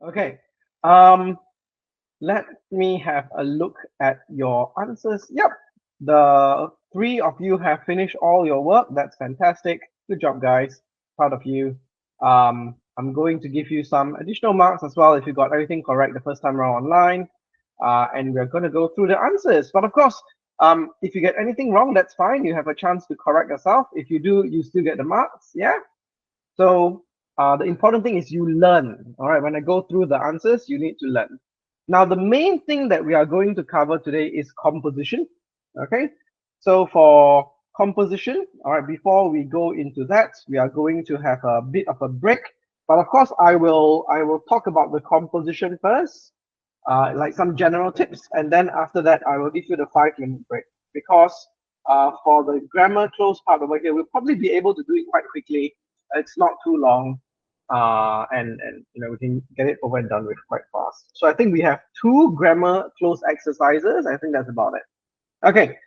Okay. Let me have a look at your answers. Yep. The three of you have finished all your work. That's fantastic. Good job, guys. Proud of you. I'm going to give you some additional marks as well if you got everything correct the first time around online. And we're going to go through the answers. But of course, if you get anything wrong, that's fine. You have a chance to correct yourself. If you do, you still get the marks. Yeah. So the important thing is you learn. All right. When I go through the answers, you need to learn. Now, the main thing that we are going to cover today is composition. Okay. So for composition, all right, before we go into that, we are going to have a bit of a break. But of course, I will talk about the composition first, like some general tips, and then after that, I will give you the 5 minute break because for the grammar close part over here, we'll probably be able to do it quite quickly. It's not too long, and we can get it over and done with quite fast. So I think we have 2 grammar close exercises. I think that's about it. Okay.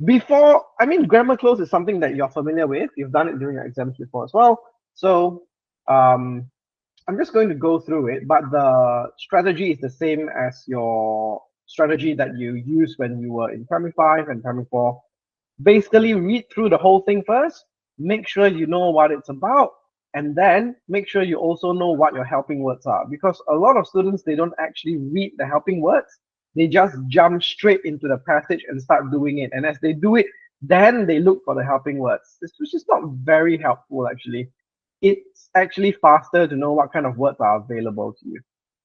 Grammar close is something that you're familiar with. You've done it during your exams before as well. So um, I'm just going to go through it, but the strategy is the same as your strategy that you used when you were in primary 5 and primary 4. Basically, read through the whole thing first, make sure you know what it's about, and then make sure you also know what your helping words are. Because a lot of students, they don't actually read the helping words. They just jump straight into the passage and start doing it. And as they do it, then they look for the helping words, which is not very helpful, actually. It's actually faster to know what kind of words are available to you.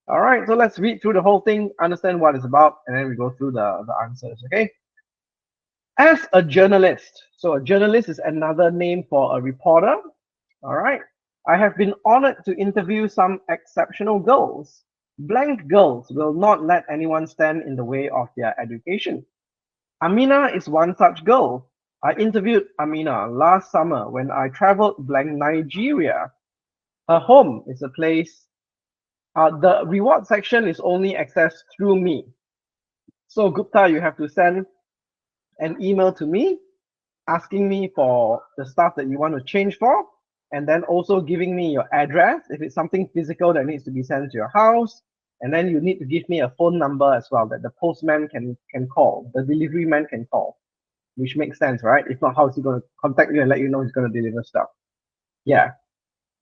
All right, so let's read through the whole thing, understand what it's about, and then we go through the answers, okay? As a journalist, so a journalist is another name for a reporter, all right? I have been honored to interview some exceptional girls. Blank girls will not let anyone stand in the way of their education. Amina is one such girl. I interviewed Amina last summer when I traveled blank Nigeria. Her home is a place. The reward section is only accessed through me. So Gupta, you have to send an email to me asking me for the stuff that you want to change for, and then also giving me your address if it's something physical that needs to be sent to your house. And then you need to give me a phone number as well that the postman can call, the delivery man can call, which makes sense, right? If not, how is he going to contact you and let you know he's going to deliver stuff? Yeah.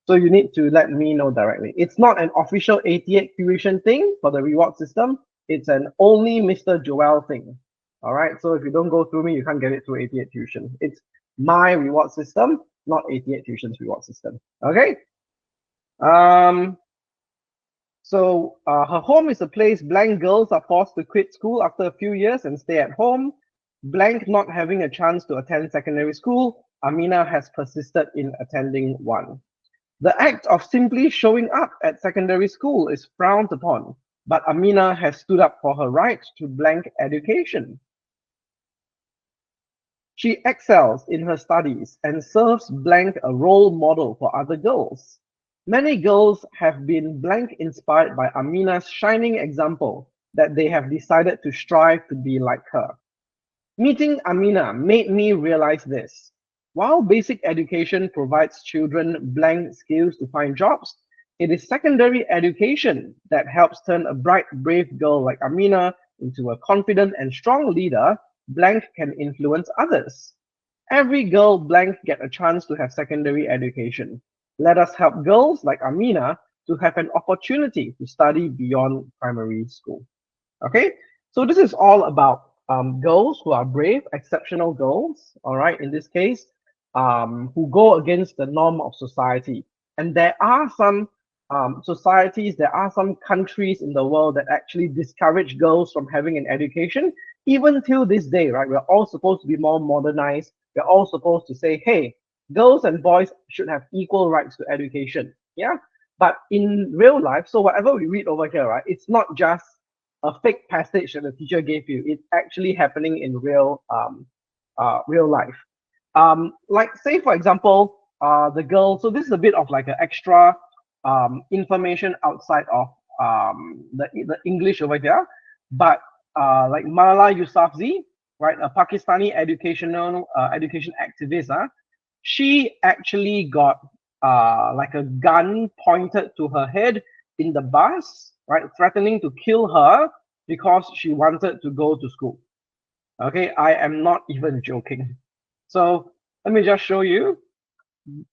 So you need to let me know directly. It's not an official 88 tuition thing for the reward system. It's an only Mr. Joel thing. All right. So if you don't go through me, you can't get it through 88 tuition. It's my reward system, not 88 tuition's reward system. Okay. Um. So her home is a place blank girls are forced to quit school after a few years and stay at home. Blank not having a chance to attend secondary school. Amina has persisted in attending one. The act of simply showing up at secondary school is frowned upon, but Amina has stood up for her right to blank education. She excels in her studies and serves blank a role model for other girls. Many girls have been blank inspired by Amina's shining example that they have decided to strive to be like her. Meeting Amina made me realize this. While basic education provides children blank skills to find jobs, it is secondary education that helps turn a bright, brave girl like Amina into a confident and strong leader. Blank can influence others. Every girl blank get a chance to have secondary education. Let us help girls like Amina to have an opportunity to study beyond primary school. Okay, so this is all about girls who are brave, exceptional girls, all right, in this case, who go against the norm of society. And there are some societies, there are some countries in the world that actually discourage girls from having an education, even till this day, right? We're all supposed to be more modernized. We're all supposed to say, hey, girls and boys should have equal rights to education. Yeah. But in real life, so whatever we read over here, right, it's not just a fake passage that the teacher gave you. It's actually happening in real life. Like say for example, the girl. So this is a bit of like an extra information outside of the English over here, but like Malala Yousafzai, right, a Pakistani education activist, she actually got like a gun pointed to her head in the bus, right, threatening to kill her because she wanted to go to school. Okay, I am not even joking. So let me just show you,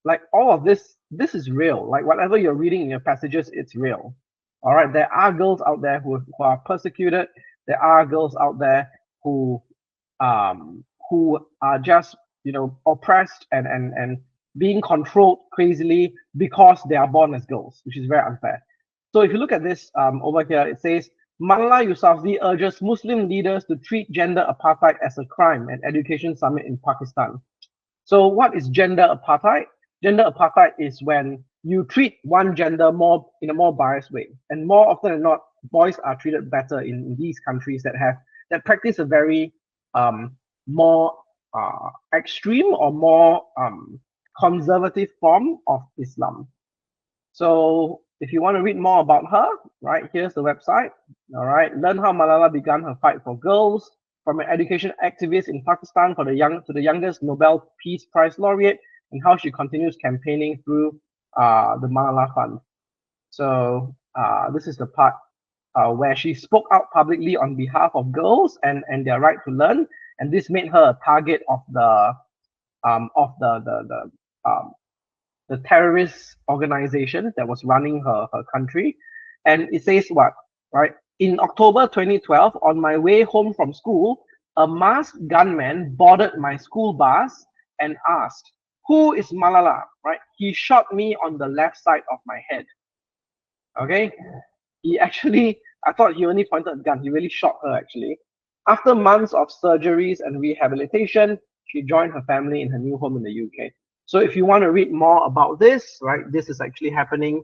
like all of this is real. Like whatever you're reading in your passages, it's real. All right, there are girls out there who are persecuted. There are girls out there who are just, you know, oppressed and being controlled crazily because they are born as girls, which is very unfair. So if you look at this over here, it says Malala Yousafzai urges Muslim leaders to treat gender apartheid as a crime at Education Summit in Pakistan. So what is gender apartheid? Gender apartheid is when you treat one gender more in a more biased way, and more often than not, boys are treated better in these countries that practice a very more extreme or more conservative form of Islam. So if you want to read more about her, right, here's the website. All right, learn how Malala began her fight for girls, from an education activist in Pakistan for the youngest Nobel Peace Prize laureate, and how she continues campaigning through the Malala Fund. So this is the part where she spoke out publicly on behalf of girls and their right to learn, and this made her a target of the terrorist organization that was running her country. And it says what, right? In October 2012, on my way home from school, a masked gunman boarded my school bus and asked, "Who is Malala?" Right? He shot me on the left side of my head. Okay? He actually, I thought he only pointed a gun. He really shot her actually. After months of surgeries and rehabilitation, she joined her family in her new home in the UK. So if you want to read more about this, right, this is actually happening,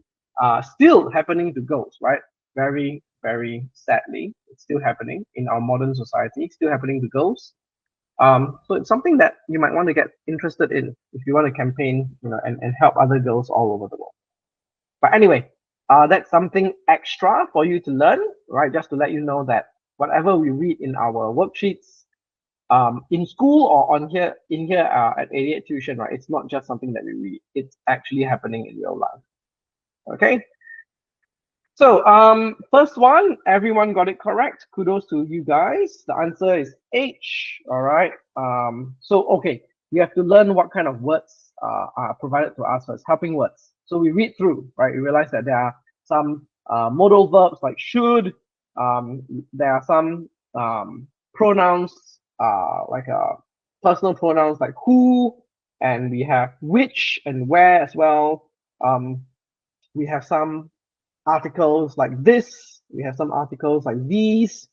still happening to girls, right? Very, very sadly, it's still happening in our modern society, still happening to girls. So it's something that you might want to get interested in if you want to campaign, you know, and help other girls all over the world. But anyway, that's something extra for you to learn, right? Just to let you know that whatever we read in our worksheets, in school or on here in here at 88 Tuition, right? It's not just something that we read; it's actually happening in real life. Okay. So first one, everyone got it correct. Kudos to you guys. The answer is H. All right. So okay, we have to learn what kind of words are provided to us as helping words. So we read through, right? We realize that there are some modal verbs like should. There are some pronouns like personal pronouns like who, and we have which and where as well. We have some articles like this. We have some articles like these.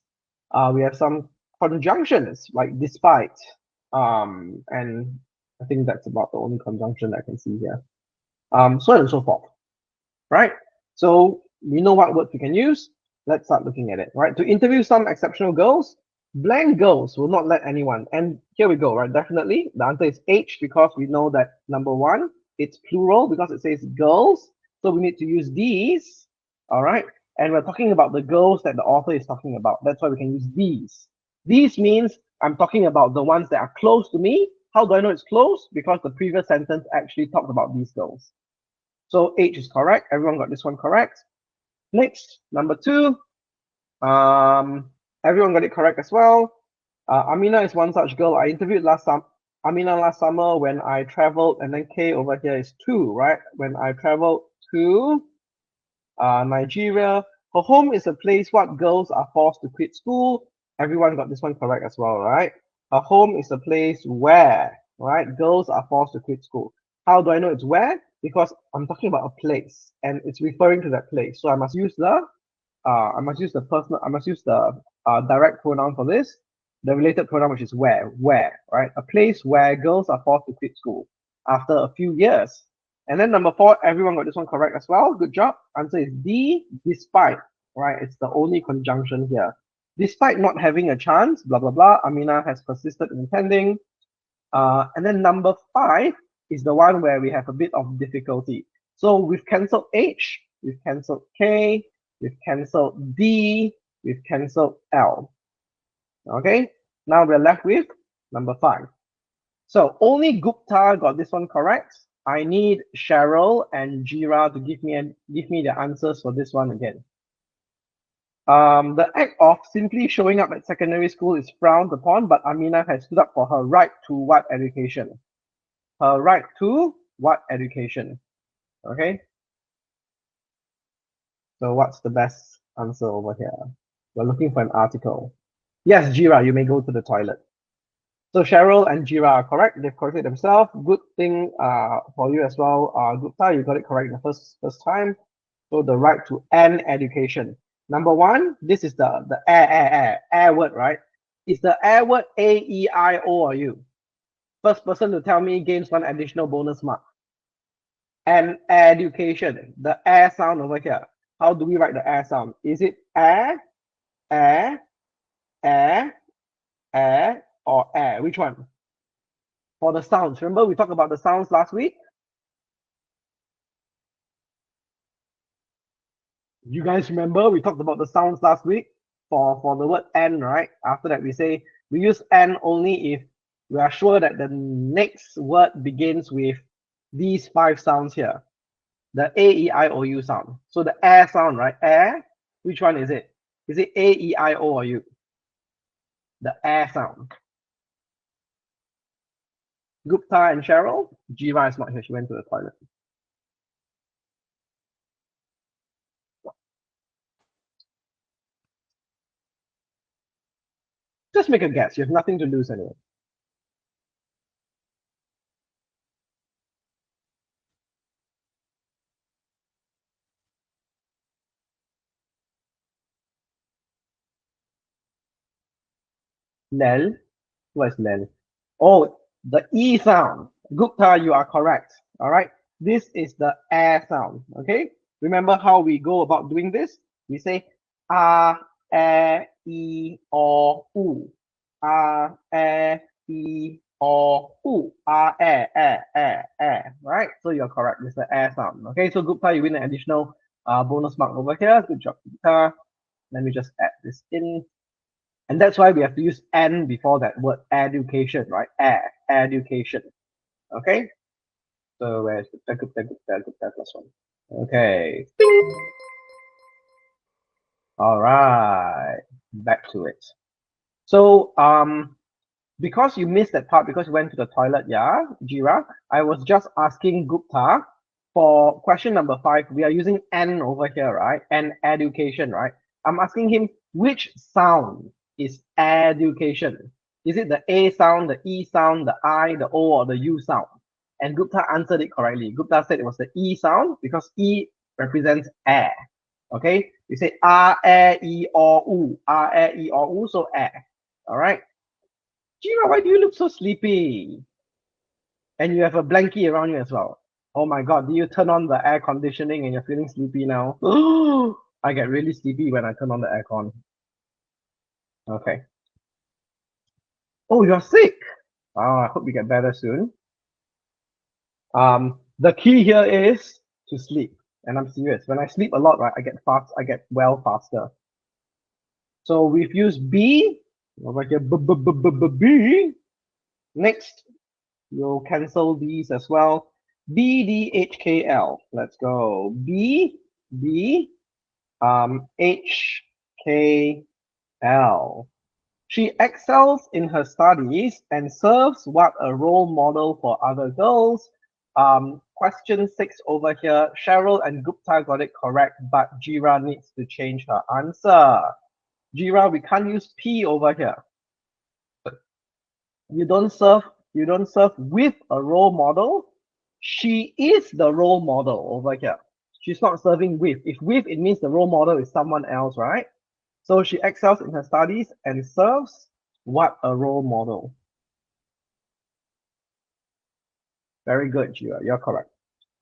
We have some conjunctions like despite. And I think that's about the only conjunction I can see here. So on and so forth, right? So we know what words we can use. Let's start looking at it, right? To interview some exceptional girls, blank girls will not let anyone. And here we go, right? Definitely. The answer is H because we know that number one, it's plural because it says girls. So we need to use these, all right? And we're talking about the girls that the author is talking about. That's why we can use these. These means I'm talking about the ones that are close to me. How do I know it's close? Because the previous sentence actually talked about these girls. So H is correct. Everyone got this one correct. Next, number two. Everyone got it correct as well. Amina is one such girl. I interviewed Amina last summer when I traveled, and then K over here is two, right? When I traveled to Nigeria. Her home is a place what girls are forced to quit school. Everyone got this one correct as well, right? Her home is a place where, right, girls are forced to quit school. How do I know it's where? Because I'm talking about a place and it's referring to that place. So I must use the direct pronoun for this, the related pronoun, which is where, right? A place where girls are forced to quit school after a few years. And then number four, everyone got this one correct as well. Good job. Answer is D, despite, right? It's the only conjunction here. Despite not having a chance, blah, blah, blah, Amina has persisted in attending. And then number five is the one where we have a bit of difficulty. So we've cancelled H, we've cancelled K, we've cancelled D, we've cancelled L. Okay, now we're left with number five. So only Gupta got this one correct. I need Cheryl and Jira to give me the answers for this one again. The act of simply showing up at secondary school is frowned upon, but Amina has stood up for her right to what education? Her right to what education? Okay. So what's the best answer over here? We're looking for an article. Yes, Jira, you may go to the toilet. So Cheryl and Jira are correct. They've corrected themselves. Good thing for you as well. Gupta, you got it correct the first time. So the right to an education. Number one, this is the air word, right? Is the air word A, E, I, O, or U? First person to tell me gains one additional bonus mark. And education, the air sound over here. How do we write the air sound? Is it air, air, air, air, or air? Which one? For the sounds, remember we talked about the sounds last week? You guys remember we talked about the sounds last week for the word N, right? After that, we say we use N only if we are sure that the next word begins with these 5 sounds here. The A, E, I, O, U sound. So the air sound, right? Air, which one is it? Is it A, E, I, O, or U? The air sound. Gupta and Cheryl. Jiva is not here. She went to the toilet. Just make a guess. You have nothing to lose anyway. Lel. What is lel? Oh, the E sound. Gupta, you are correct. All right. This is the air sound. Okay. Remember how we go about doing this? We say a, e, o, u. A, e, o, u. Right? So you're correct. It's the air sound. Okay. So Gupta, you win an additional bonus mark over here. Good job, Gupta. Let me just add this in. And that's why we have to use N before that word education, right? Education. Okay. So where's the plus one? Okay. All right. Back to it. So because you missed that part because you went to the toilet, yeah, Jira. I was just asking Gupta for question number 5. We are using N over here, right? And education, right? I'm asking him which sound is education. Is it the A sound, the E sound, the I, the O, or the U sound? And Gupta answered it correctly. Gupta said it was the E sound because E represents air. Okay, you say R, A, E, O, U, R, A, E, O, U, so air. All right. Jira, why do you look so sleepy? And you have a blankie around you as well. Oh my god, do you turn on the air conditioning and you're feeling sleepy now? I get really sleepy when I turn on the aircon. Okay. Oh, you're sick. Oh, I hope you get better soon. The key here is to sleep. And I'm serious. When I sleep a lot, right, I get well faster. So we've used B over here. B. Next, you'll cancel these as well. B, D, H, K, L. Let's go. B, H, K, L. She excels in her studies and serves what a role model for other girls. Question 6 over here. Cheryl and Gupta got it correct, but Jira needs to change her answer. Jira, we can't use P over here. You don't serve with a role model. She is the role model over here. She's not serving with. If with, it means the role model is someone else, right? So she excels in her studies and serves what a role model. Very good, Jira. You're correct.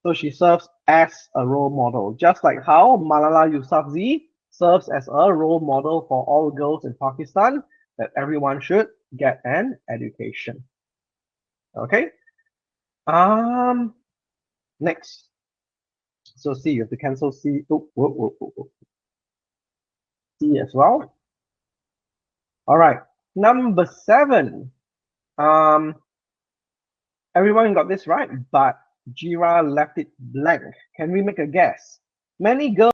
So she serves as a role model, just like how Malala Yousafzai serves as a role model for all girls in Pakistan, that everyone should get an education. Okay. Next. So C, you have to cancel C. C as well. All right. Number 7. Everyone got this right, but Jira left it blank. Can we make a guess? Many girls